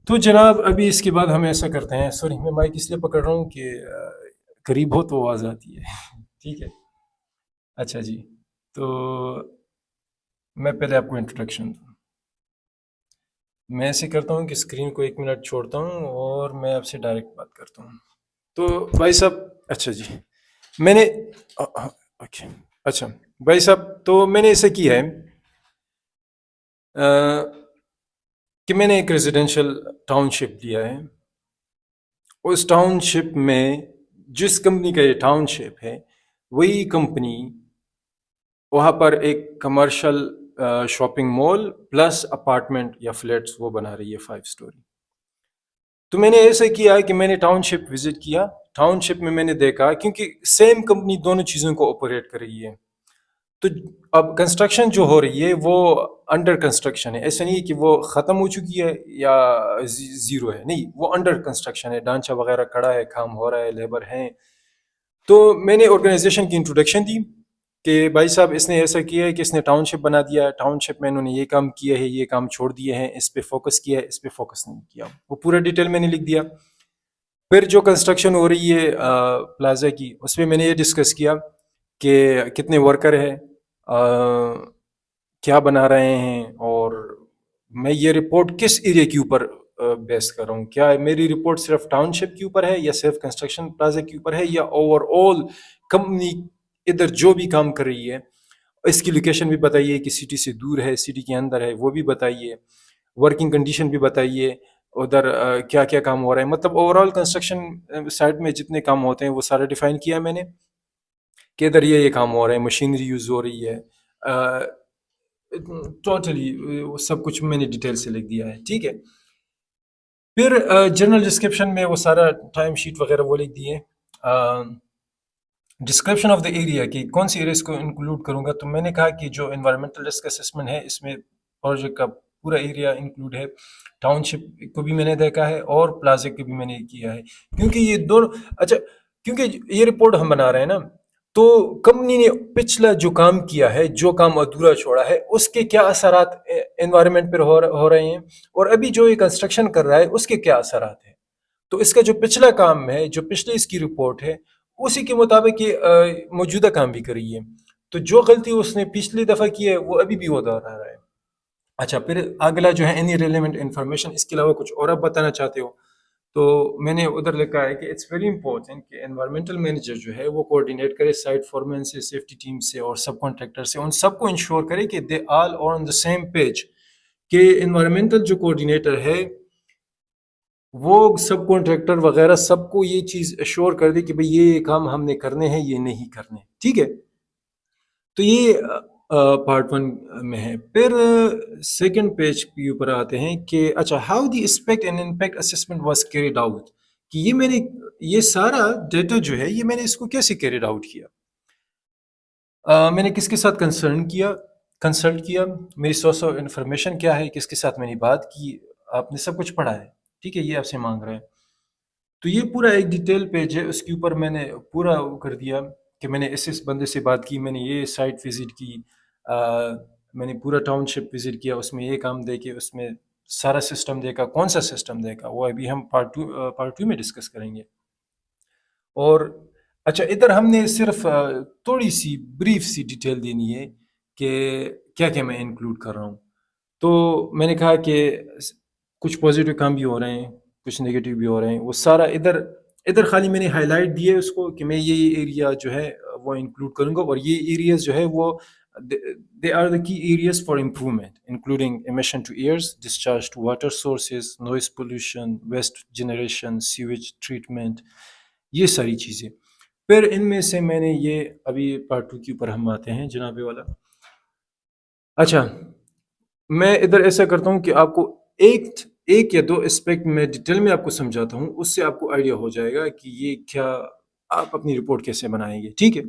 تو جناب ابھی اس کے بعد ہم ایسا کرتے ہیں، سوری میں مائک اس لیے پکڑ رہا ہوں کہ قریب ہو تو آواز آتی ہے ٹھیک ہے. اچھا جی، تو میں پہلے آپ کو انٹروڈکشن دوں. میں ایسے کرتا ہوں کہ اسکرین کو 1 منٹ چھوڑتا ہوں اور میں آپ سے ڈائریکٹ بات کرتا ہوں. تو بھائی صاحب، اچھا جی، میں نے اوکے، اچھا بھائی صاحب، تو میں نے ایسا کیا ہے کہ میں نے ایک ریزیڈینشیل ٹاؤن شپ لیا ہے. اس ٹاؤن شپ میں جس کمپنی کا یہ ٹاؤن شپ ہے وہی کمپنی وہاں پر ایک commercial shopping mall plus apartment یا فلیٹس وہ بنا رہی ہے 5 اسٹوری. تو میں نے ایسا کیا کہ میں نے ٹاؤن شپ وزٹ کیا. ٹاؤن شپ میں نے دیکھا کیونکہ سیم کمپنی دونوں چیزوں کو آپریٹ کر رہی ہے. تو اب کنسٹرکشن جو ہو رہی ہے وہ انڈر کنسٹرکشن ہے. ایسا نہیں کہ وہ ختم ہو چکی ہے یا زیرو ہے، نہیں، وہ انڈر کنسٹرکشن ہے. ڈھانچہ وغیرہ کھڑا ہے، کام ہو رہا ہے، لیبر ہیں. تو میں نے آرگنائزیشن کی انٹروڈکشن دی کہ بھائی صاحب اس نے ایسا کیا ہے کہ اس نے ٹاؤن شپ بنا دیا ہے، ٹاؤن شپ میں انہوں نے یہ کام کیا ہے، یہ کام چھوڑ دیے ہیں، اس پہ فوکس کیا ہے، اس پہ فوکس نہیں کیا. وہ پورا ڈیٹیل میں نے لکھ دیا. پھر جو کنسٹرکشن ہو رہی ہے پلازا کی، اس میں نے یہ ڈسکس کیا کہ کتنے ورکر ہیں، کیا بنا رہے ہیں، اور میں یہ رپورٹ کس ایریا کے اوپر بیس کر رہا ہوں. کیا میری رپورٹ صرف ٹاؤن شپ کے اوپر ہے یا صرف کنسٹرکشن پلازا کے اوپر ہے یا اوور آل کمپنی ادھر جو بھی کام کر رہی ہے. اس کی لوکیشن بھی بتائیے کہ سٹی سے دور ہے، سٹی کے اندر ہے، وہ بھی بتائیے. ورکنگ کنڈیشن بھی بتائیے، ادھر کیا کیا کام ہو رہا ہے. مطلب اوور آل کنسٹرکشن سائٹ میں جتنے کام ہوتے ہیں وہ سارے ڈیفائن کیا میں نے کہ ادھر یہ کام ہو رہا ہے، مشینری یوز ہو رہی ہے. ٹوٹلی سب کچھ میں نے ڈیٹیل سے لکھ دیا ہے. ٹھیک ہے. پھر جنرل ڈسکرپشن میں وہ سارا ٹائم شیٹ وغیرہ وہ لکھ دیے. ڈسکرپشن آف دا ایریا کہ کون سی ایریاز کو انکلوڈ کروں گا. تو میں نے کہا کہ جو انوائرمنٹل رسک اسسمنٹ ہے اس میں پروجیکٹ کا پورا ایریا انکلوڈ ہے. ٹاؤن شپ کو بھی میں نے دیکھا ہے اور پلازا کو بھی میں نے کیا ہے، کیونکہ یہ دونوں اچھا، کیونکہ یہ رپورٹ ہم بنا رہے ہیں نا، تو کمپنی نے پچھلا جو کام کیا ہے، جو کام ادھورا چھوڑا ہے، اس کے کیا اثرات انوائرمنٹ پر ہو رہے ہیں، اور ابھی جو یہ کنسٹرکشن کر رہا ہے اس کے کیا اثرات ہیں. تو اس کا جو پچھلا کام ہے، جو پچھلی اس کی رپورٹ ہے، اسی کے مطابق یہ موجودہ کام بھی کر رہی ہے. تو جو غلطی اس نے پچھلی دفعہ کی ہے وہ ابھی بھی وہ دہرا رہا ہے. اچھا، پھر اگلا جو ہے اینی ریلیونٹ انفارمیشن، اس کے علاوہ کچھ اور آپ بتانا چاہتے ہو. تو میں نے ادھر لکھا ہے کہ اٹس ویری امپورٹنٹ کہ انوائرمنٹل مینیجر جو ہے وہ کوآرڈینیٹ کرے سائٹ فورمین سے، سیفٹی ٹیم سے اور سب کانٹریکٹر سے. ان سب کو انشور کرے کہ they all are on the same page, کہ انوائرمنٹل جو کوآرڈینیٹر ہے وہ سب کانٹریکٹر وغیرہ سب کو یہ چیز ایشور کر دے کہ بھئی یہ کام ہم نے کرنے ہیں، یہ نہیں کرنے. ٹھیک ہے. تو یہ پارٹ 1 میں ہے. پھر سیکنڈ پیج کے اوپر آتے ہیں کہ اچھا، how the aspect and impact assessment was carried out, کہ یہ میں نے یہ سارا ڈیٹا جو ہے یہ میں نے اس کو کیسے کیریڈ آؤٹ کیا. میں نے کس کے ساتھ کنسلٹ کیا، میری سورس آف انفارمیشن کیا ہے، کس کے ساتھ میں نے بات کی. آپ نے سب کچھ پڑھا ہے. ٹھیک ہے. یہ آپ سے مانگ رہے ہیں. تو یہ پورا ایک ڈیٹیل پیج ہے، اس کے اوپر میں نے پورا کر دیا کہ میں نے اس بندے سے بات کی، میں نے یہ سائٹ وزٹ کی، میں نے پورا ٹاؤن شپ وزٹ کیا، اس میں یہ کام دیکھے، اس میں سارا سسٹم دیکھا. کون سا سسٹم دیکھا وہ ابھی ہم پارٹ 2 میں ڈسکس کریں گے. اور اچھا، ادھر ہم نے صرف تھوڑی سی بریف سی ڈیٹیل دینی ہے کہ کیا کیا میں انکلوڈ کر رہا ہوں. تو میں نے کہا کہ کچھ پازیٹیو کام بھی ہو رہے ہیں، کچھ نیگیٹو بھی ہو رہے ہیں. وہ سارا ادھر خالی میں نے ہائی لائٹ دیے اس کو کہ میں یہ ایریا جو ہے وہ انکلوڈ کروں گا، اور یہ ایریاز جو ہے وہ they are the key areas for improvement, including emission to airs, discharge to water sources, noise pollution, waste generation, sewage treatment، یہ ساری چیزیں. پھر ان میں سے میں نے یہ ابھی پارٹ 2 کے اوپر ہم آتے ہیں جناب والا. اچھا، میں ادھر ایسا کرتا ہوں کہ آپ کو ایک یا 2 اسپیکٹ میں ڈیٹیل میں آپ کو سمجھاتا ہوں، اس سے آپ کو آئیڈیا ہو جائے گا کہ یہ کیا آپ اپنی رپورٹ کیسے بنائیں گے. ٹھیک ہے.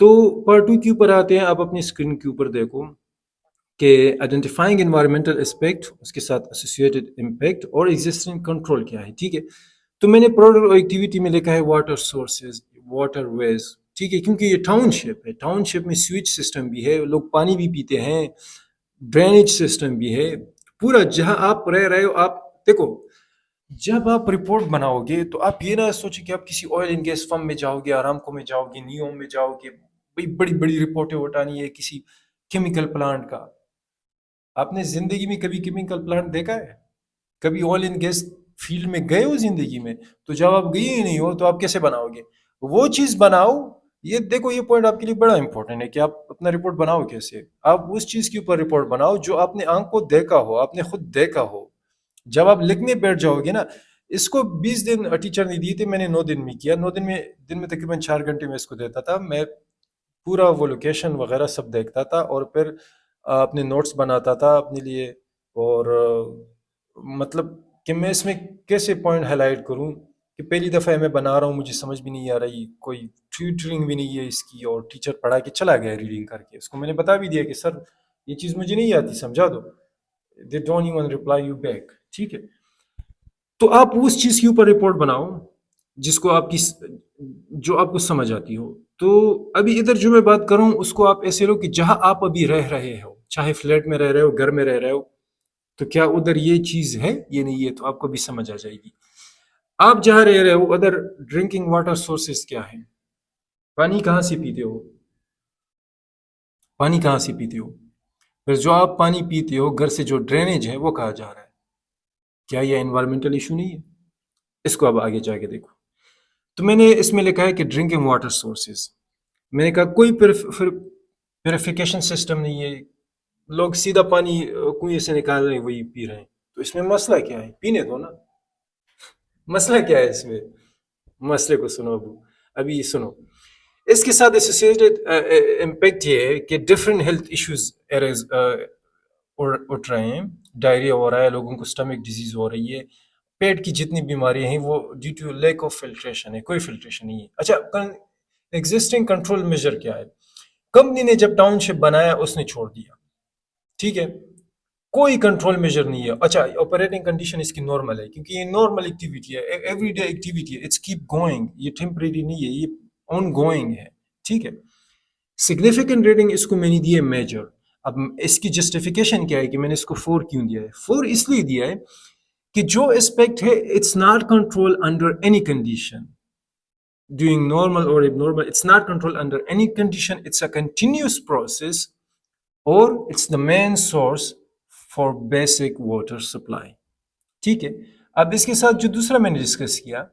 تو پارٹ 2 کے اوپر آتے ہیں. آپ اپنی اسکرین کے اوپر دیکھو کہ آئیڈینٹیفائنگ انوائرمنٹل اسپیکٹ، اس کے ساتھ ایسوسیٹڈ امپیکٹ اور ایگزسٹنگ کنٹرول کیا ہے. ٹھیک ہے. تو میں نے پروڈکٹیوٹی میں لکھا ہے واٹر سورسز، واٹر ویز. ٹھیک ہے. کیونکہ یہ ٹاؤن شپ ہے، ٹاؤن شپ میں سویچ سسٹم بھی ہے، لوگ پانی بھی پیتے ہیں، ڈرینیج سسٹم بھی ہے. پورا جہاں آپ رہ رہے ہو، آپ دیکھو جب آپ رپورٹ بناؤ گے تو آپ یہ نہ سوچیں کہ آپ کسی آئل اینڈ گیس فرم میں جاؤ گے، آرامکو میں جاؤ گے، نیوم میں جاؤ گے، بڑی بڑی بڑی رپورٹیں اٹھانی ہے کسی کیمیکل پلانٹ کا۔ آپ نے زندگی میں کبھی کیمیکل پلانٹ دیکھا ہے؟ کبھی آئل اینڈ گیس فیلڈ میں گئے ہو زندگی میں؟ تو جب آپ گئے ہی نہیں ہو تو آپ کیسے بناؤ گے؟ وہ چیز بناؤ۔ یہ دیکھو یہ پوائنٹ آپ کے لیے بڑا امپورٹنٹ ہے کہ آپ اپنا رپورٹ بناؤ کیسے۔ آپ اس چیز کے اوپر رپورٹ بناؤ جو آپ نے آنکھ کو دیکھا ہو، آپ نے خود دیکھا ہو۔ جب آپ لکھنے بیٹھ جاؤ گے نا، اس کو 20 دن ٹیچر نے دیے تھے، میں نے 9 دن میں کیا۔ 9 دن میں دن میں تقریباً 4 گھنٹے میں اس کو دیتا تھا میں، پورا وہ لوکیشن وغیرہ سب دیکھتا تھا اور پھر اپنے نوٹس بناتا تھا اپنے لیے، اور مطلب کہ میں اس میں کیسے پوائنٹ ہائی لائٹ کروں کہ پہلی دفعہ میں بنا رہا ہوں، مجھے سمجھ بھی نہیں آ رہی، کوئی ٹیوٹرنگ بھی نہیں ہے اس کی، اور ٹیچر پڑھا کے چلا گیا ریڈنگ کر کے۔ اس کو میں نے بتا بھی دیا کہ سر یہ چیز مجھے نہیں آتی، سمجھا دو۔ They don't even reply you back, ٹھیک ہے؟ تو آپ اس چیز کے اوپر رپورٹ بناؤ جس کو آپ کی جو آپ کو سمجھ آتی ہو۔ تو ابھی ادھر جو میں بات کروں اس کو آپ ایسے لو کہ جہاں آپ ابھی رہ رہے ہو، چاہے فلیٹ میں رہ رہے ہو، گھر میں رہ رہے ہو، تو کیا ادھر یہ چیز ہے یہ نہیں ہے، تو آپ کو بھی سمجھ آ جائے گی۔ آپ جہاں رہ رہے ہو ادھر ڈرنکنگ واٹر سورسز کیا ہیں؟ پانی کہاں سے پیتے ہو؟ پانی کہاں سے پیتے ہو؟ پھر جو آپ پانی پیتے ہو گھر سے جو ڈرینیج ہے وہ کہاں جا رہا ہے؟ کیا یہ انوائرمنٹل ایشو نہیں ہے؟ اس کو اب آگے جا کے دیکھو۔ تو میں نے اس میں لکھا ہے کہ ڈرنکنگ واٹر سورسز، میں نے کہا کوئی پیوریفیکیشن سسٹم نہیں ہے، لوگ سیدھا پانی کنویں سے نکال رہے ہیں وہی پی رہے ہیں۔ تو اس میں مسئلہ کیا ہے؟ پینے دو نا۔ مسئلہ کیا ہے اس میں؟ مسئلے کو سنو ابھی یہ سنو۔ اس کے ساتھ ایسوسیٹڈ امپیکٹ یہ ہے کہ ڈفرینٹ ہیلتھ ایشوز اٹھ رہے ہیں، ڈائریا ہو رہا ہے، لوگوں کو سٹمک ڈیزیز ہو رہی ہے، پیٹ کی جتنی بیماریاں ہیں وہ due to lack of filtration ہے، کوئی فلٹریشن نہیں ہے۔ اچھا ایگزسٹنگ کنٹرول میجر کیا ہے؟ کمپنی نے جب ٹاؤن شپ بنایا اس نے چھوڑ دیا، ٹھیک ہے، کوئی کنٹرول میجر نہیں ہے۔ اچھا آپریٹنگ کنڈیشن اس کی نارمل ہے کیونکہ یہ نارمل ایکٹیویٹی ہے، ایوری ڈے ایکٹیویٹی ہے، اٹس کیپ گوئنگ، یہ ٹیمپریری نہیں ہے، یہ آن گوئنگ ہے، ٹھیک ہے۔ سگنیفیکنٹ ریٹنگ اس کو میں نے دی ہے میجر۔ اب اس کی جسٹیفیکیشن کیا ہے کہ میں نے اس کو 4 کیوں دیا ہے؟ 4 اس لیے دیا ہے کہ جو اسپیکٹ ہے it's not control under any condition doing normal اور اب normal, it's not control under any condition, it's a continuous process, اور it's the main source for basic water supply, ٹھیک ہے۔ اب اس کے ساتھ جو دوسرا میں نے ڈسکس کیا،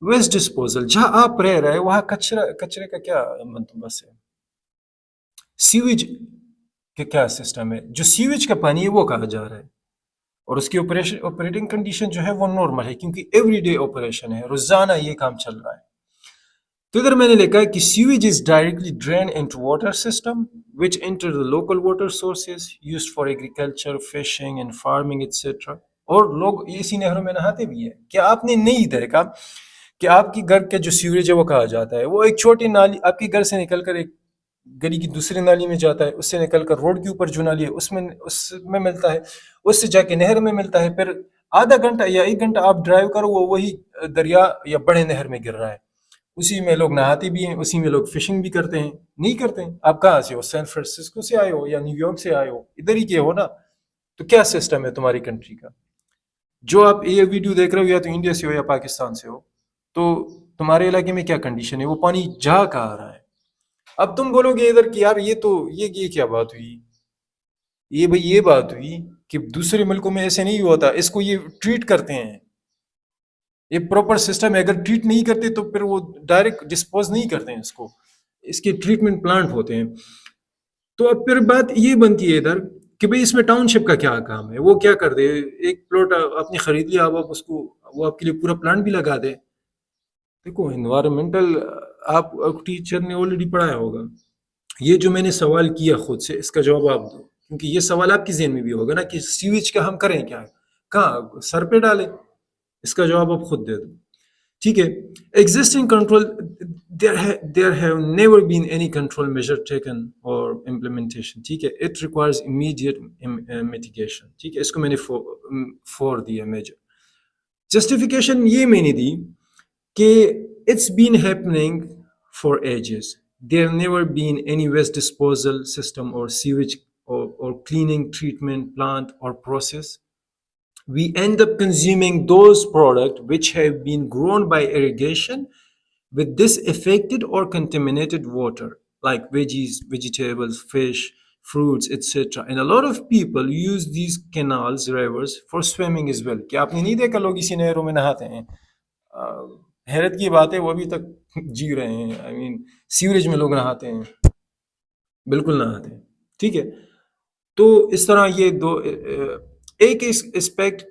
ویسٹ ڈسپوزل، جہاں آپ رہ رہے وہاں کچرے کا کیا بندوبست ہے؟ سیویج کا کیا سسٹم ہے؟ جو سیویج کا پانی ہے وہ کہاں جا رہا ہے؟ اور اس کی آپریٹنگ کنڈیشن جو ہے وہ نارمل ہے کیونکہ ایوری ڈے آپریشن ہے، روزانہ یہ کام چل رہا ہے۔ تو ادھر میں نے لکھا ہے کہ sewage is directly drain into water system which enter the local water sources used for agriculture, fishing and farming etcetera, اور لوگ اسی نہروں میں نہاتے بھی ہیں۔ کیا آپ نے نہیں دیکھا کہ آپ کی گھر کا جو سیوریج ہے وہ کہاں جاتا ہے؟ وہ ایک چھوٹی نالی آپ کے گھر سے نکل کر ایک گلی کی دوسری نالی میں جاتا ہے، اس سے نکل کر روڈ کے اوپر جو نالی ہے اس میں ملتا ہے، اس سے جا کے نہر میں ملتا ہے، پھر آدھا گھنٹہ یا 1 گھنٹہ آپ ڈرائیو کرو وہ وہی دریا یا بڑے نہر میں گر رہا ہے، اسی میں لوگ نہاتے بھی ہیں، اسی میں لوگ فشنگ بھی کرتے ہیں۔ نہیں کرتے ہیں؟ آپ کہاں سے ہو؟ سین فرانسسکو سے آئے ہو یا نیو یارک سے آئے ہو؟ ادھر ہی کے ہو نا۔ تو کیا سسٹم ہے تمہاری کنٹری کا؟ جو آپ یہ ویڈیو دیکھ رہے ہو یا تو انڈیا سے ہو یا پاکستان سے ہو، تو تمہارے علاقے میں کیا کنڈیشن ہے؟ وہ پانی جا کہاں آ رہا ہے؟ اب تم بولو گے ادھر کہ یار یہ کیا بات ہوئی؟ یہ بھئی یہ بات ہوئی کہ دوسرے ملکوں میں ایسے نہیں ہوتا، اس کو یہ ٹریٹ کرتے ہیں، یہ پراپر سسٹم ہے۔ اگر ٹریٹ نہیں کرتے تو پھر وہ ڈائریکٹ ڈسپوز نہیں کرتے ہیں اس کو، اس کے ٹریٹمنٹ پلانٹ ہوتے ہیں۔ تو اب پھر بات یہ بنتی ہے ادھر کہ بھئی اس میں ٹاؤن شپ کا کیا کام ہے؟ وہ کیا کر دے؟ ایک پلاٹ آپ نے خرید لیا، اب آپ اس کو وہ آپ کے لیے پورا پلانٹ بھی لگا دے۔ دیکھو انوائرمنٹل آپ ٹیچر نے آلریڈی پڑھایا ہوگا، یہ جو میں نے سوال کیا خود سے اس کا جواب آپ دو، کیونکہ یہ سوال آپ کے ذہن میں بھی ہوگا نا کہ سیویج کا ہم کریں کیا؟ کہاں سر پہ ڈالیں؟ اس کا جواب آپ خود دے دو، ٹھیک ہے۔ Existing control, there have never been any control measure taken or implementation، ٹھیک ہے۔ it requires immediate mitigation، ٹھیک ہے۔ اس کو میں نے فور دیا میجر۔ جسٹیفیکیشن یہ میں نے دی کہ it's been happening for ages. There never been any waste disposal system or sewage or cleaning treatment plant or process we end up consuming those products which have been grown by irrigation with disaffected or contaminated water, like veggies, vegetables, fish, fruits, etc. And a lot of people use these canals, rivers for swimming as well. کہ آپ نے نہیں دیکھا لوگ اسی نہروں میں نہاتے ہیں؟ حیرت کی بات ہے وہ ابھی تک جی رہے ہیں. آئی مین سیوریج میں لوگ نہاتے ہیں، بالکل نہاتے ہیں. ٹھیک ہے، تو اس طرح یہ دو ایک اسپیکٹ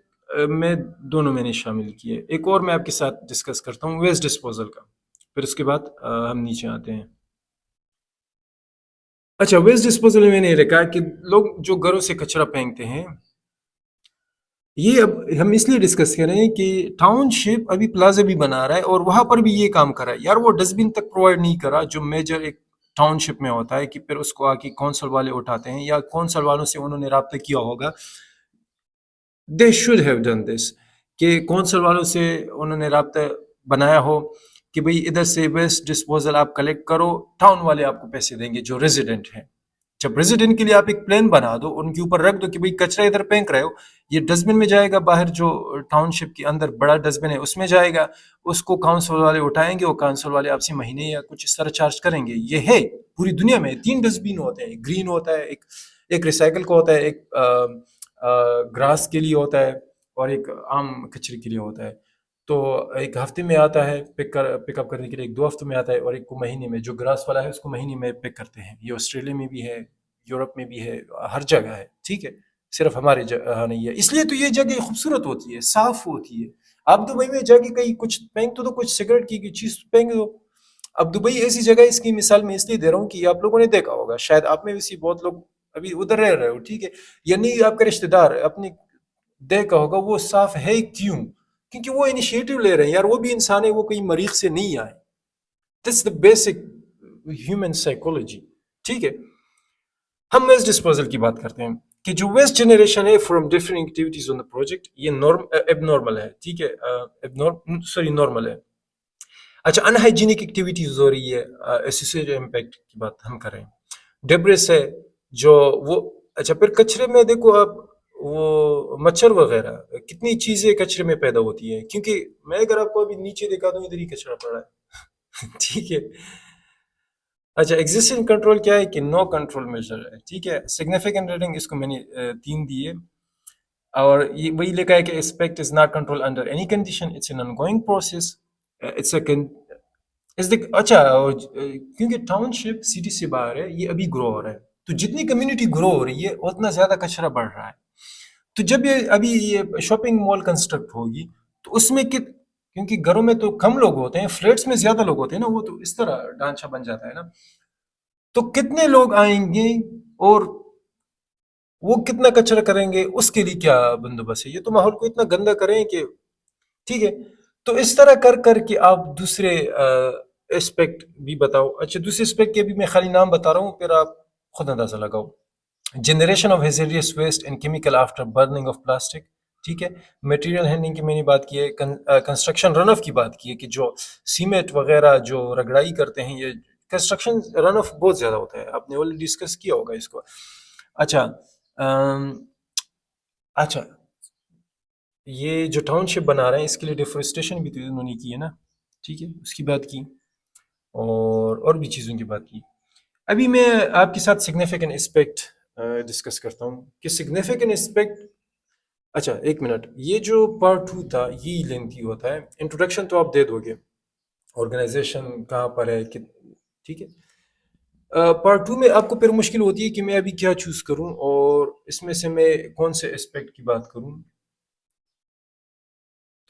میں دونوں میں نے شامل کیے. ایک اور میں آپ کے ساتھ ڈسکس کرتا ہوں ویسٹ ڈسپوزل کا، پھر اس کے بعد ہم نیچے آتے ہیں. اچھا، ویسٹ ڈسپوزل میں نے یہ کہا کہ لوگ جو گھروں سے کچرا پھینکتے ہیں، یہ اب ہم اس لیے ڈسکس کر رہے ہیں کہ ٹاؤن شپ ابھی پلازا بھی بنا رہا ہے اور وہاں پر بھی یہ کام کر رہا ہے. یار وہ ڈسٹ بن تک پرووائڈ نہیں کرا جو میجر ایک ٹاؤن شپ میں ہوتا ہے، کہ پھر اس کو آ کے کونسل والے اٹھاتے ہیں، یا کونسل والوں سے انہوں نے رابطہ کیا ہوگا. They should have done this, کہ کونسل والوں سے انہوں نے رابطہ بنایا ہو کہ بھئی ادھر سے ویسٹ ڈسپوزل آپ کلیکٹ کرو، ٹاؤن والے آپ کو پیسے دیں گے جو ریزیڈنٹ ہیں. جب ریزیڈنٹ کے لیے آپ ایک پلان بنا دو، ان کے اوپر رکھ دو کہ بھئی کچرا ادھر پھینک رہے ہو، یہ ڈسٹ بن میں جائے گا، باہر جو ٹاؤن شپ کے اندر بڑا ڈسٹ بن ہے اس میں جائے گا، اس کو کاؤنسل والے اٹھائیں گے، اور کاؤنسل والے آپ سے مہینے یا کچھ اس طرح چارج کریں گے. یہ ہے پوری دنیا میں 3 ڈسٹ بن ہوتے ہیں، گرین ہوتا ہے، ایک ریسائیکل کا ہوتا ہے، ایک گراس کے لیے ہوتا ہے، اور ایک عام کچرے کے لیے ہوتا ہے. تو ایک ہفتے میں آتا ہے پک اپ کرنے کے لیے، ایک 2 ہفتوں میں آتا ہے، اور ایک کو مہینے میں. جو گراس والا ہے اس کو مہینے میں پک کرتے ہیں. یہ آسٹریلیا میں بھی ہے، یورپ میں بھی ہے، ہر جگہ ہے. ٹھیک ہے، صرف ہمارے جگہ نہیں ہے. اس لیے تو یہ جگہ خوبصورت ہوتی ہے، صاف ہوتی ہے. آپ دبئی میں جا کے کہیں کچھ پھینک تو کچھ سگریٹ کی چیز پھینک دو. اب دبئی ایسی جگہ، اس کی مثال میں اس لیے دے رہا ہوں کہ آپ لوگوں نے دیکھا ہوگا، شاید آپ میں بھی بہت لوگ ابھی ادھر رہ رہے ہو. ٹھیک ہے، یا نہیں آپ کا رشتہ دار اپنے دیکھا ہوگا وہ صاف ہے کیوں؟ کیونکہ وہ انیشیٹو لے رہے ہیں. یار وہ بھی انسان ہے، وہ کہیں مریخ سے نہیں آئے. دس دا بیسک ہیومن سائیکولوجی. ٹھیک ہے، ہم ویسٹ ڈسپوزل کی بات کرتے ہیں کہ جو ویسٹ جنریشن ہے from different activities on the project, یہ اب نارمل ہے. ٹھیک ہے، نارمل ہے. اچھا، ان ہائیجینک ایکٹیویٹیز ہو رہی ہے، ایسوسیٹڈ امپیکٹ کی بات ہم کریں. ڈیبرس ہے جو وہ. اچھا، پھر کچرے میں دیکھو آپ، وہ مچھر وغیرہ کتنی چیزیں کچرے میں پیدا ہوتی ہیں. کیونکہ میں اگر آپ کو ابھی نیچے دکھا دوں، ادھر ہی کچرا پڑا ہے. ٹھیک ہے. اچھا، ایگزسٹنگ کنٹرول کیا ہے کہ نو کنٹرول میجر ہے. ٹھیک ہے، سگنیفیکنٹ ریٹنگ اس کو میں نے 3 دیے، اور یہ وہی لکھا ہے کہ aspect is not control under any condition, it's an ongoing process. It's a اچھا، کیونکہ ٹاؤن شپ سٹی سے باہر ہے، یہ ابھی گرو ہو رہا ہے، تو جتنی کمیونٹی گرو ہو رہی ہے اتنا زیادہ کچرا بڑھ رہا ہے. تو جب یہ ابھی یہ شاپنگ مال کنسٹرکٹ ہوگی تو اس میں کیونکہ گھروں میں تو کم لوگ ہوتے ہیں، فلیٹس میں زیادہ لوگ ہوتے ہیں نا، وہ تو اس طرح ڈھانچہ بن جاتا ہے نا. تو کتنے لوگ آئیں گے اور وہ کتنا کچرا کریں گے، اس کے لیے کیا بندوبست ہے. یہ تو ماحول کو اتنا گندا کریں کہ ٹھیک ہے. تو اس طرح کر کے آپ دوسرے اسپیکٹ بھی بتاؤ. اچھا، دوسرے اسپیکٹ کے بھی میں خالی نام بتا رہا ہوں، پھر آپ خود اندازہ لگاؤ. Generation of hazardous waste and chemical after burning of plastic. ٹھیک ہے، میٹیریل ہینڈلنگ کی میں نے بات کی ہے. کنسٹرکشن رن آف کی بات کی ہے کہ جو سیمنٹ وغیرہ جو رگڑائی کرتے ہیں، یہ کنسٹرکشن رن آف بہت زیادہ ہوتا ہے. آپ نے آلریڈی ڈسکس کیا ہوگا اس کو. اچھا، اچھا، یہ جو ٹاؤن شپ بنا رہے ہیں اس کے لیے ڈیفورسٹیشن بھی تو انہوں نے کی ہے نا. ٹھیک ہے، اس کی بات کی، اور بھی چیزوں کی بات کی. ابھی میں آپ کے ساتھ سگنیفیکنٹ اسپیکٹ ڈسکس کرتا ہوں کہ سگنیفیکنٹ اسپیکٹ. اچھا ایک منٹ، یہ جو پارٹ 2 تھا یہ لینتھی ہوتا ہے. انٹروڈکشن تو آپ دے دو گے، آرگنائزیشن کہاں پر ہے ٹھیک ہے. پارٹ 2 میں آپ کو پھر مشکل ہوتی ہے کہ میں ابھی کیا چوز کروں، اور اس میں سے میں کون سے اسپیکٹ کی بات کروں.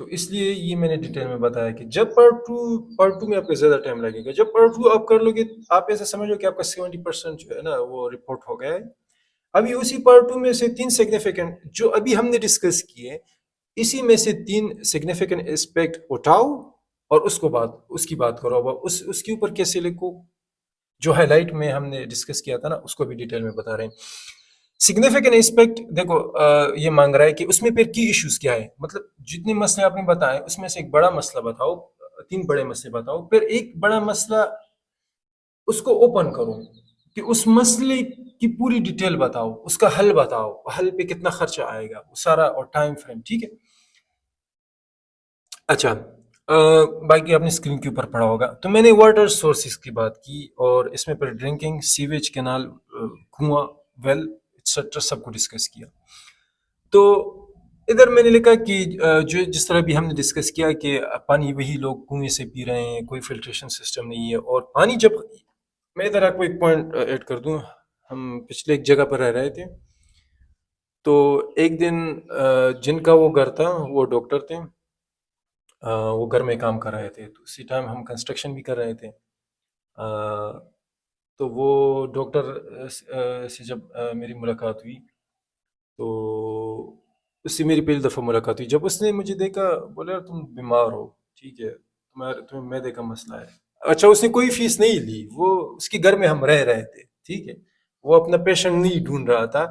تو اس لیے یہ میں نے ڈیٹیل میں بتایا کہ جب پارٹ 2 میں آپ کا زیادہ ٹائم لگے گا. جب پارٹ 2 آپ کر لو گے، آپ ایسا سمجھو کہ آپ کا 70% جو ہے نا وہ رپورٹ ہو گیا ہے. ابھی اسی پارٹ 2 میں سے 3 سگنیفیکنٹ جو ابھی ہم نے ڈسکس کیے، اسی میں سے 3 سگنیفیکنٹ اسپیکٹ اٹھاؤ اور اس کی بات کرو. اب اس کے اوپر کیسے لکھو، جو ہائی لائٹ میں ہم نے ڈسکس کیا تھا نا، اس کو بھی ڈیٹیل میں بتا رہے ہیں. سگنیفیکنٹ اسپیکٹ دیکھو، یہ مانگ رہا ہے کہ اس میں پھر کی ایشوز کیا ہے. مطلب جتنے مسئلے آپ نے بتائے اس میں سے ایک بڑا مسئلہ بتاؤ، 3 بڑے مسئلے بتاؤ، پھر ایک بڑا مسئلہ اس کو اوپن کرو کہ اس مسئلے کی پوری ڈیٹیل بتاؤ، اس کا حل بتاؤ، حل پہ کتنا خرچہ آئے گا وہ سارا، اور ٹائم فریم. ٹھیک ہے. اچھا، باقی آپ نے اسکرین کے اوپر پڑھا ہوگا. تو میں نے واٹر سورسز کی بات کی، اور اس میں پھر ڈرنکنگ، سیویج کینال، کنواں، ویل ایٹسٹرا سب کو ڈسکس کیا. تو ادھر میں نے لکھا کہ جو جس طرح بھی ہم نے ڈسکس کیا کہ پانی وہی لوگ کنویں سے پی رہے ہیں، کوئی فلٹریشن سسٹم نہیں ہے. اور پانی جب میں ادھر آپ کو ایک پوائنٹ ایڈ کر دوں، ہم پچھلے ایک جگہ پر رہ رہے تھے. تو ایک دن جن کا وہ گھر تھا وہ ڈاکٹر تھے، وہ گھر میں کام کر رہے تھے. تو اسی ٹائم ہم کنسٹرکشن بھی کر رہے تھے. تو وہ ڈاکٹر سے جب میری ملاقات ہوئی، تو اس سے میری پہلی دفعہ ملاقات ہوئی. جب اس نے مجھے دیکھا، بولا یار تم بیمار ہو، ٹھیک ہے، تمہیں معدے کا مسئلہ ہے. اچھا، اس نے کوئی فیس نہیں لی، وہ اس کے گھر میں ہم رہ رہے تھے. ٹھیک ہے. وہ اپنا پیشنٹ نہیں ڈھونڈ رہا تھا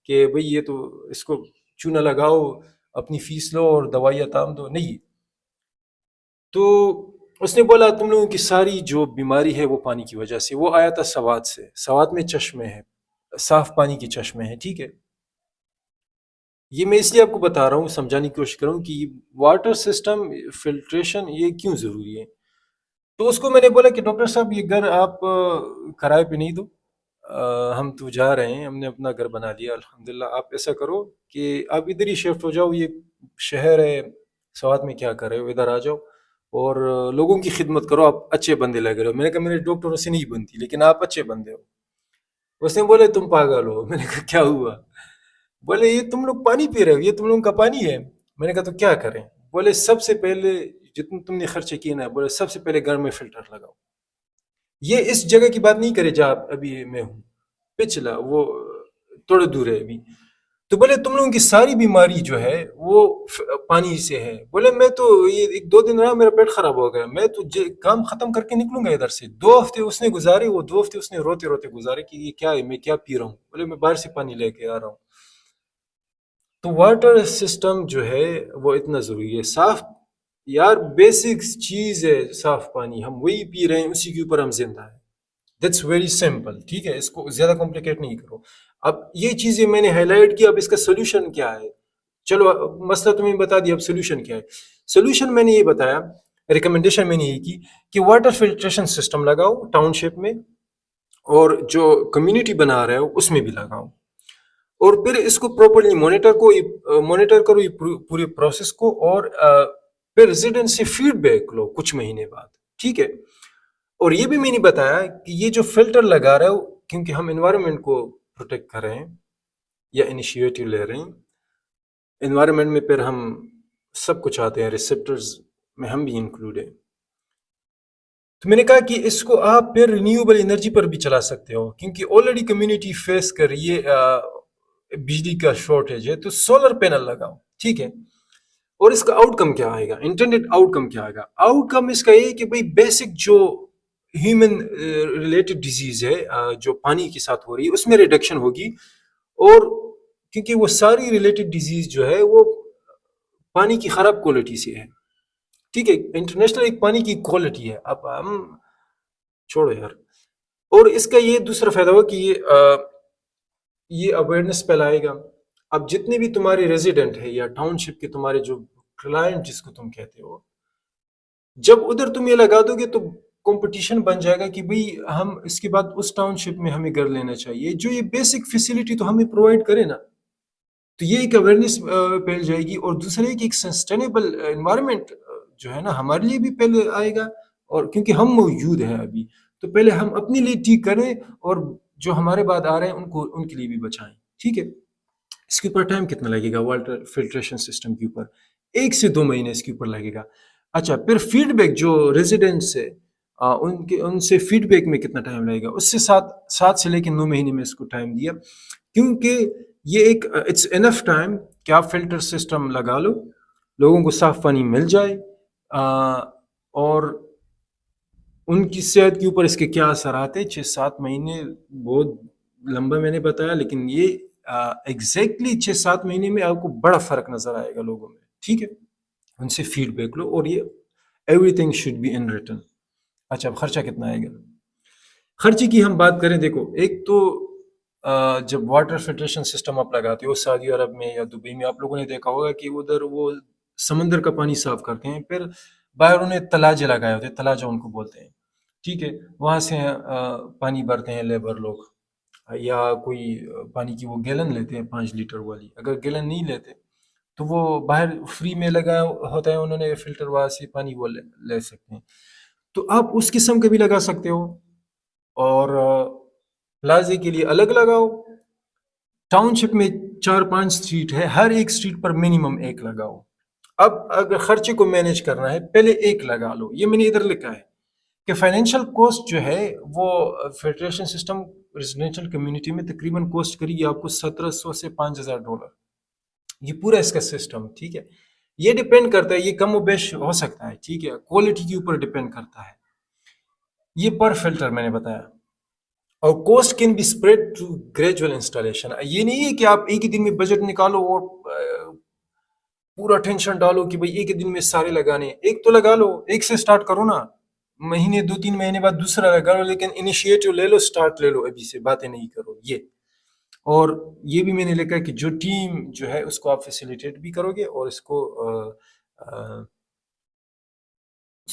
کہ بھئی یہ تو اس کو چونا لگاؤ، اپنی فیس لو اور دوائیاں تام دو، نہیں. تو اس نے بولا تم لوگوں کی ساری جو بیماری ہے وہ پانی کی وجہ سے. وہ آیا تھا سوات سے. سوات میں چشمے ہیں، صاف پانی کے چشمے ہیں. ٹھیک ہے. یہ میں اس لیے آپ کو بتا رہا ہوں، سمجھانے کی کوشش کر رہا ہوں کہ واٹر سسٹم فلٹریشن یہ کیوں ضروری ہے. تو اس کو میں نے بولا کہ ڈاکٹر صاحب یہ گھر آپ کرائے پہ نہیں دو، ہم تو جا رہے ہیں، ہم نے اپنا گھر بنا لیا الحمدللہ. آپ ایسا کرو کہ آپ ادھر ہی شفٹ ہو جاؤ، یہ شہر ہے سوات میں، کیا کر رہے ہو، ادھر آ جاؤ اور لوگوں کی خدمت کرو، آپ اچھے بندے لگ رہے ہو. میں نے کہا میرے ڈاکٹروں سے نہیں بنتی، لیکن آپ اچھے بندے ہو. اس نے بولے تم پاگل ہو. میں نے کہا کیا ہوا؟ بولے یہ تم لوگ پانی پی رہے ہو، یہ تم لوگوں کا پانی ہے. میں نے کہا تو کیا کریں؟ بولے سب سے پہلے جتنے تم نے خرچے کیے نا، بولے سب سے پہلے گھر میں فلٹر لگاؤ. یہ اس جگہ کی بات نہیں کرے جہاں ابھی میں ہوں، پچھلا وہ تھوڑا دور ہے ابھی. تو بولے تم لوگوں کی ساری بیماری جو ہے وہ پانی سے ہے. بولے میں تو یہ ایک دو دن رہا، میرا پیٹ خراب ہو گیا، میں تو کام ختم کر کے نکلوں گا ادھر سے. 2 ہفتے اس نے گزارے، وہ 2 ہفتے اس نے روتے روتے گزارے کہ یہ کیا ہے، میں کیا پی رہا ہوں. بولے میں باہر سے پانی لے کے آ رہا ہوں. تو واٹر سسٹم جو ہے وہ اتنا ضروری ہے. صاف، یار بیسک چیز ہے صاف پانی، ہم وہی پی رہے ہیں، اسی کے اوپر ہم زندہ ہیں. That's very simple. ٹھیک ہے، اس کو زیادہ کمپلیکیٹ نہیں کرو. اب یہ چیزیں میں نے ہائی لائٹ کی، اب اس کا سولوشن کیا ہے؟ چلو مسئلہ تمہیں بتا دیا، اب سولوشن کیا ہے؟ سولوشن میں نے یہ بتایا، ریکمنڈیشن میں نے یہ کی کہ واٹر فلٹریشن سسٹم لگاؤ ٹاؤن شپ میں، اور جو کمیونٹی بنا رہے ہو اس میں بھی لگاؤ. اور پھر اس کو پراپرلی مانیٹر کرو یہ پورے پروسیس کو، اور پھر ریزیڈنٹ سے فیڈ بیک لو کچھ مہینے بعد. ٹھیک ہے. اور یہ بھی میں نے بتایا کہ یہ جو فلٹر لگا رہا ہے، کیونکہ ہم انوائرمنٹ کو پروٹیکٹ کر رہے ہیں یا انیشیٹو لے رہے ہیں. انوائرمنٹ میں پھر ہم سب کچھ آتے ہیں، ریسپٹرز میں ہم بھی انکلوڈ ہیں. تو میں نے کہا کہ اس کو آپ پھر رینیوبل انرجی پر بھی چلا سکتے ہو، کیونکہ آلریڈی کمیونٹی فیس کر رہی ہے بجلی کا شارٹیج ہے. تو سولر پینل لگاؤ. ٹھیک ہے. اور اس کا آؤٹ کم کیا آئے گا؟ انٹینڈیڈ آؤٹ کم کیا آئے گا؟ آؤٹ کم اس کا یہ کہ بھئی بیسک جو ہیومن ریلیٹڈ ڈیزیز ہے جو پانی کے ساتھ ہو رہی ہے، اس میں ریڈکشن ہوگی. اور کیونکہ وہ ساری ریلیٹڈ ڈیزیز جو ہے وہ پانی کی خراب کوالٹی سے ہے. ٹھیک ہے. انٹرنیشنل ایک پانی کی کوالٹی ہے. اب ہم چھوڑو یار. اور اس کا یہ دوسرا فائدہ ہوا کہ یہ اویئرنیس پھیلائے گا. اب جتنے بھی تمہارے ریزیڈنٹ ہے یا ٹاؤن شپ کے تمہارے جو کلائنٹ جس کو تم کہتے ہو، جب ادھر تم یہ لگا دو گے تو کمپٹیشن بن جائے گا کہ بھئی ہم اس کے بعد اس ٹاؤن شپ میں ہمیں گھر لینا چاہیے جو یہ بیسک فیسلٹی تو ہمیں پرووائڈ کرے نا. تو یہ ایک اویئرنیس پھیل جائے گی. اور دوسرے ایک سسٹینیبل انوائرمنٹ جو ہے نا ہمارے لیے بھی پہلے آئے گا. اور کیونکہ ہم موجود ہیں ابھی، تو پہلے ہم اپنے لیے ٹھیک کریں اور جو ہمارے بعد آ رہے ہیں ان کے لیے بھی بچائیں. ٹھیک ہے. اس کے اوپر ٹائم کتنا لگے گا؟ واٹر فلٹریشن سسٹم کے اوپر 1 سے 2 مہینے اس کے اوپر لگے گا. اچھا، پھر فیڈ بیک جو ریزیڈنٹس ہے ان سے فیڈ بیک میں کتنا ٹائم لگے گا؟ اس سے 7 سے لے کے 9 مہینے میں اس کو ٹائم دیا. کیونکہ یہ ایک اٹس انف ٹائم کہ آپ فلٹر سسٹم لگا لو، لوگوں کو صاف پانی مل جائے، اور ان کی صحت کے اوپر اس کے کیا اثرات ہیں. 6-7 مہینے بہت لمبا میں نے بتایا، لیکن یہ ایگزیکٹلی 6-7 مہینے میں آپ کو بڑا فرق نظر آئے گا لوگوں میں. ٹھیک ہے. ان سے فیڈ بیک لو، اور یہ everything should be in written. اچھا، اب خرچہ کتنا آئے گا؟ خرچے کی ہم بات کریں، دیکھو ایک تو جب واٹر فلٹریشن سسٹم آپ لگاتے ہو سعودی عرب میں یا دبئی میں، آپ لوگوں نے دیکھا ہوگا کہ ادھر وہ سمندر کا پانی صاف کرتے ہیں، پھر باہر انہیں تلاجے لگائے ہوتے ہیں، تلاجہ ان کو بولتے ہیں، ٹھیک ہے، وہاں سے پانی بھرتے ہیں لیبر لوگ، یا کوئی پانی کی وہ گیلن لیتے ہیں 5 لیٹر والی، اگر گیلن نہیں لیتے تو وہ باہر فری میں لگایا ہوتا ہے انہوں نے فلٹر، وہاں سے پانی وہ لے سکتے ہیں، تو آپ اس قسم کا بھی لگا سکتے ہو، اور پلازے کے لیے الگ لگاؤ۔ ٹاؤن شپ میں 4-5 اسٹریٹ ہے، ہر ایک اسٹریٹ پر منیمم ایک لگاؤ۔ اب اگر خرچے کو مینیج کرنا ہے پہلے ایک لگا لو، یہ میں نے ادھر لکھا ہے کہ فائنینشیل کوسٹ جو ہے وہ فلٹریشن سسٹم ریزیڈینشیل کمیونٹی میں تقریباً کوسٹ کرے گی آپ کو $1,700 سے $5,000، یہ پورا اس کا سسٹم، ٹھیک ہے، یہ ڈپینڈ کرتا ہے، یہ کم و بیش ہو سکتا ہے، ٹھیک ہے، کوالٹی کے اوپر ڈپینڈ کرتا ہے، یہ پر فلٹر میں نے بتایا، اور cost can be spread to gradual installation, یہ نہیں ہے کہ آپ ایک ہی دن میں بجٹ نکالو اور پورا ٹینشن ڈالو کہ بھئی ایک ہی دن میں سارے لگانے، ایک تو لگا لو، ایک سے سٹارٹ کرو نا، مہینے 2-3 مہینے بعد دوسرا لگا لو، لیکن انیشیٹو لے لو، سٹارٹ لے لو، ابھی سے باتیں نہیں کرو یہ، اور یہ بھی میں نے لکھا کہ جو ٹیم جو ہے اس کو آپ فیسیلیٹیٹ بھی کرو گے اور اس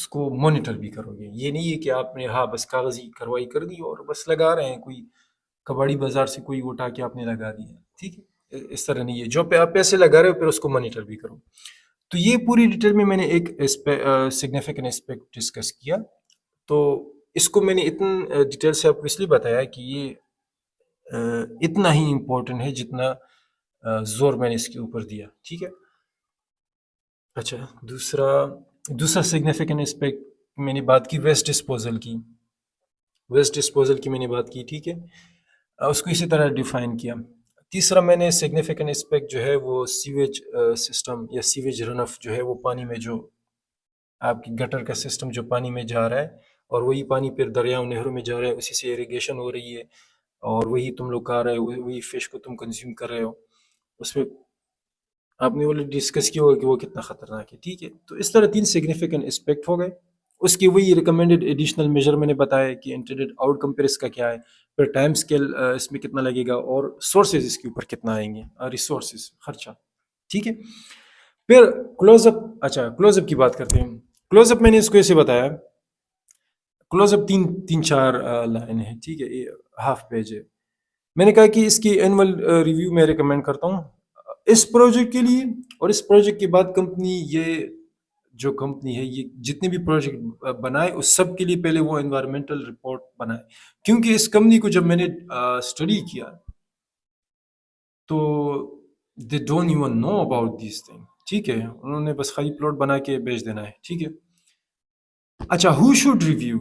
کو مانیٹر بھی کرو گے، یہ نہیں ہے کہ آپ نے ہاں بس کاغذی کاروائی کر دی اور بس لگا رہے ہیں، کوئی کباڑی بازار سے کوئی اٹھا کے آپ نے لگا دیا، ٹھیک ہے، اس طرح نہیں ہے، جو پہ آپ پیسے لگا رہے ہو پھر اس کو مانیٹر بھی کرو۔ تو یہ پوری ڈیٹیل میں نے ایک سگنیفیکنٹ اسپیکٹ ڈسکس کیا، تو اس کو میں نے اتنا ڈیٹیل سے آپ کو اس لیے بتایا کہ یہ اتنا ہی امپورٹنٹ ہے جتنا زور میں نے اس کے اوپر دیا، ٹھیک ہے۔ اچھا، دوسرا سگنیفیکنٹ اسپیکٹ میں نے بات کی ویسٹ ڈسپوزل کی، ویسٹ ڈسپوزل کی میں نے بات کی، ٹھیک ہے، اس کو اسی طرح ڈیفائن کیا۔ تیسرا میں نے سگنیفیکنٹ اسپیکٹ جو ہے وہ سیویج سسٹم یا سیویج رن آف جو ہے وہ پانی میں جو آپ کی گٹر کا سسٹم جو پانی میں جا رہا ہے اور وہی پانی پھر دریاؤں نہروں میں جا رہا ہے، اسی سے اریگیشن ہو رہی ہے اور وہی تم لوگ کھا رہے ہو، وہی فش کو تم کنزیوم کر رہے ہو، اس میں آپ نے آلریڈی ڈسکس کیا ہوگا کہ وہ کتنا خطرناک ہے، ٹھیک ہے۔ تو اس طرح 3 سگنیفیکنٹ اسپیکٹ ہو گئے، اس کی وہی ریکمینڈڈ ایڈیشنل میجر میں نے بتایا کہ انٹینڈڈ آؤٹ کم پھر اس کا کیا ہے، پھر ٹائم اسکیل اس میں کتنا لگے گا، اور سورسز اس کے اوپر کتنا آئیں گے، ریسورسز خرچہ، ٹھیک ہے۔ پھر کلوز اپ، اچھا کلوز اپ کی بات کرتے ہیں۔ کلوز اپ میں نے اس کو ایسے بتایا، کلوز اپ تین چار لائن ہے، ٹھیک ہے، یہ ہاف پیج ہے، میں نے کہا کہ اس کی اینول ریویو میں ریکمینڈ کرتا ہوں اس پروجیکٹ کے لیے، اور اس پروجیکٹ کے بعد کمپنی، یہ جو کمپنی ہے یہ جتنے بھی پروجیکٹ بنائے اس سب کے لیے پہلے وہ انوائرمنٹل رپورٹ بنائے، کیونکہ اس کمپنی کو جب میں نے اسٹڈی کیا تو they don't even know about this thing, ٹھیک ہے، انہوں نے بس خالی پلاٹ بنا کے بیچ دینا ہے، ٹھیک ہے۔ اچھا، ہو شوڈ ریویو،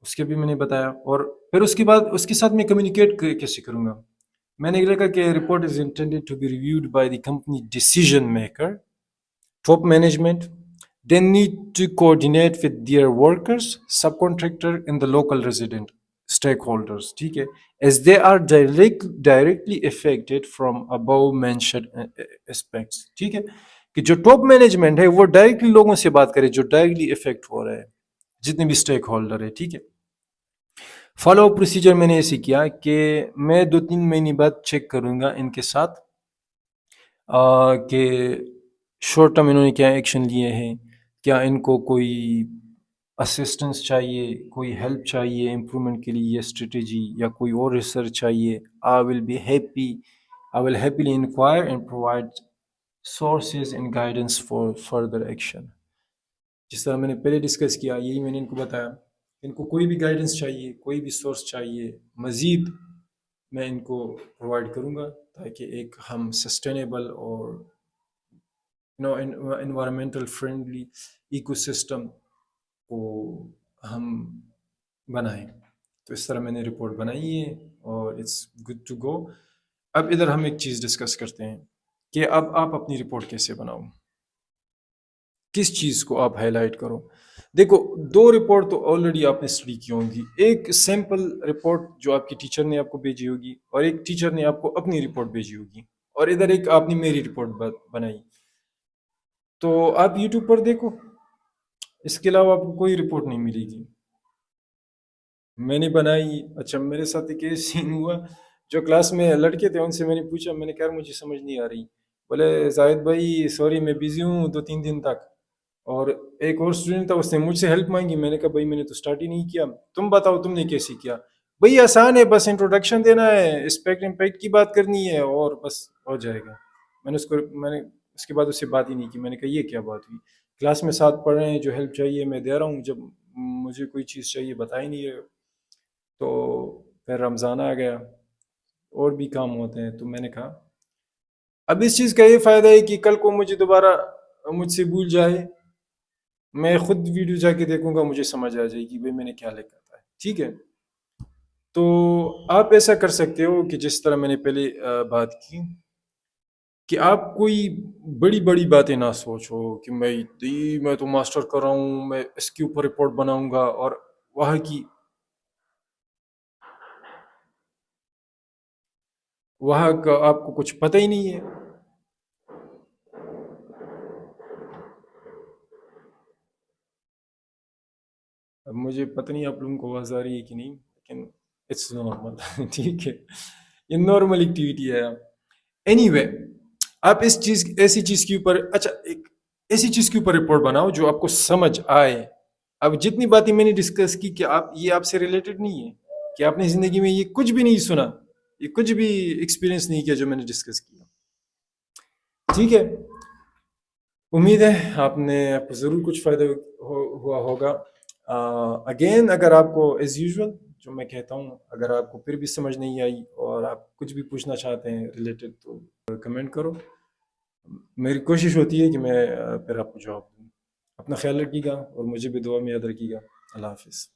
اس کے بھی میں نے بتایا، اور پھر اس کے بعد اس کے ساتھ میں کمیونیکیٹ کیسے کروں گا، میں نے لکھا کہ report is intended to be reviewed by the company decision maker, top management, they need to coordinate with their workers, subcontractor and the local resident stakeholders, ٹھیک ہے، as they are directly affected from above mentioned aspects، ٹھیک ہے، کہ جو top management ہے وہ directly لوگوں سے بات کرے جو ڈائریکٹلی افیکٹ ہو رہے ہیں، جتنے بھی اسٹیک ہولڈر ہے، ٹھیک ہے۔ فالو اپ پروسیجر میں نے ایسے کیا کہ میں 2-3 مہینے بعد چیک کروں گا ان کے ساتھ کہ شارٹ ٹرم انہوں نے کیا ایکشن لیے ہیں، کیا ان کو کوئی اسسٹنس چاہیے، کوئی ہیلپ چاہیے امپرومنٹ کے لیے، یہ اسٹریٹجی یا کوئی اور ریسرچ چاہیے، I will happily inquire and provide sources and guidance for further action۔ جس طرح میں نے پہلے ڈسکس کیا، یہی میں نے ان کو بتایا، ان کو کوئی بھی گائیڈنس چاہیے، کوئی بھی سورس چاہیے مزید، میں ان کو پرووائڈ کروں گا تاکہ ایک ہم سسٹینیبل اور انوائرمنٹل فرینڈلی ایکو سسٹم کو ہم بنائیں۔ تو اس طرح میں نے رپورٹ بنائی ہے اور اٹس گڈ ٹو گو۔ اب ادھر ہم ایک چیز ڈسکس کرتے ہیں کہ اب آپ اپنی رپورٹ کیسے بناؤ، کس چیز کو آپ ہائی لائٹ کرو۔ دیکھو، 2 رپورٹ تو آلریڈی آپ نے اسٹڈی کی ہوں گی، ایک سیمپل رپورٹ جو آپ کی ٹیچر نے آپ کو بھیجی ہوگی، اور ایک ٹیچر نے آپ کو اپنی رپورٹ بھیجی ہوگی، اور ادھر ایک آپ نے میری رپورٹ بنائی۔ تو آپ یوٹیوب پر دیکھو، اس کے علاوہ آپ کو کوئی رپورٹ نہیں ملے گی۔ میں نے بنائی، اچھا میرے ساتھ ایک سین ہوا، جو کلاس میں لڑکے تھے ان سے میں نے پوچھا، میں نے کہا مجھے سمجھ نہیں آ رہی. بولے زاہد بھائی سوری میں بزی ہوں 2 3 دن تک. اور ایک اور اسٹوڈنٹ تھا اس نے مجھ سے ہیلپ مانگی. میں نے کہا بھائی میں نے تو اسٹارٹ ہی نہیں کیا، تم بتاؤ تم نے کیسی کیا. بھائی آسان ہے، بس انٹروڈکشن دینا ہے، اسپیکٹ امپیکٹ کی بات کرنی ہے اور بس ہو جائے گا. میں نے اس کے بعد اس سے بات ہی نہیں کی. میں نے کہا یہ کیا بات ہوئی، کلاس میں ساتھ پڑھ رہے ہیں، جو ہیلپ چاہیے میں دے رہا ہوں، جب مجھے کوئی چیز چاہیے بتا ہی نہیں رہے. تو پھر رمضان آ گیا، اور بھی کام ہوتے ہیں. تو میں نے کہا اب اس چیز کا یہ فائدہ ہے کہ کل کو مجھے دوبارہ مجھ سے بھول جائے، میں خود ویڈیو جا کے دیکھوں گا، مجھے سمجھ آ جائے گی بھائی میں نے کیا لکھا تھا. ٹھیک ہے. تو آپ ایسا کر سکتے ہو کہ جس طرح میں نے پہلے بات کی کہ آپ کوئی بڑی بڑی باتیں نہ سوچو کہ میں تو ماسٹر کر رہا ہوں، میں اس کے اوپر رپورٹ بناؤں گا، اور وہاں کی وہاں کا آپ کو کچھ پتہ ہی نہیں ہے. اب مجھے پتہ نہیں آپ لوگوں کو آواز آ رہی ہے کہ نہیں، لیکن اٹس نارمل. ٹھیک ہے، یہ نارمل ایکٹیویٹی ہے. اینی وے، آپ اس چیز ایسی چیز کے اوپر، اچھا ایک ایسی چیز کے اوپر رپورٹ بناؤ جو آپ کو سمجھ آئے. اب جتنی باتیں میں نے ڈسکس کی کہ یہ آپ سے ریلیٹڈ نہیں ہے، کہ آپ نے زندگی میں یہ کچھ بھی نہیں سنا، یہ کچھ بھی ایکسپیرینس نہیں کیا جو میں نے ڈسکس کیا. ٹھیک ہے. امید ہے آپ کو ضرور کچھ فائدہ ہوا ہوگا. اگین اگر آپ کو ایز یوزول جو میں کہتا ہوں، اگر آپ کو پھر بھی سمجھ نہیں آئی اور آپ کچھ بھی پوچھنا چاہتے ہیں ریلیٹڈ، تو کمنٹ کرو. میری کوشش ہوتی ہے کہ میں پھر آپ کو جواب دوں. اپنا خیال رکھیے گا اور مجھے بھی دعا میں یاد رکھیے گا. اللہ حافظ.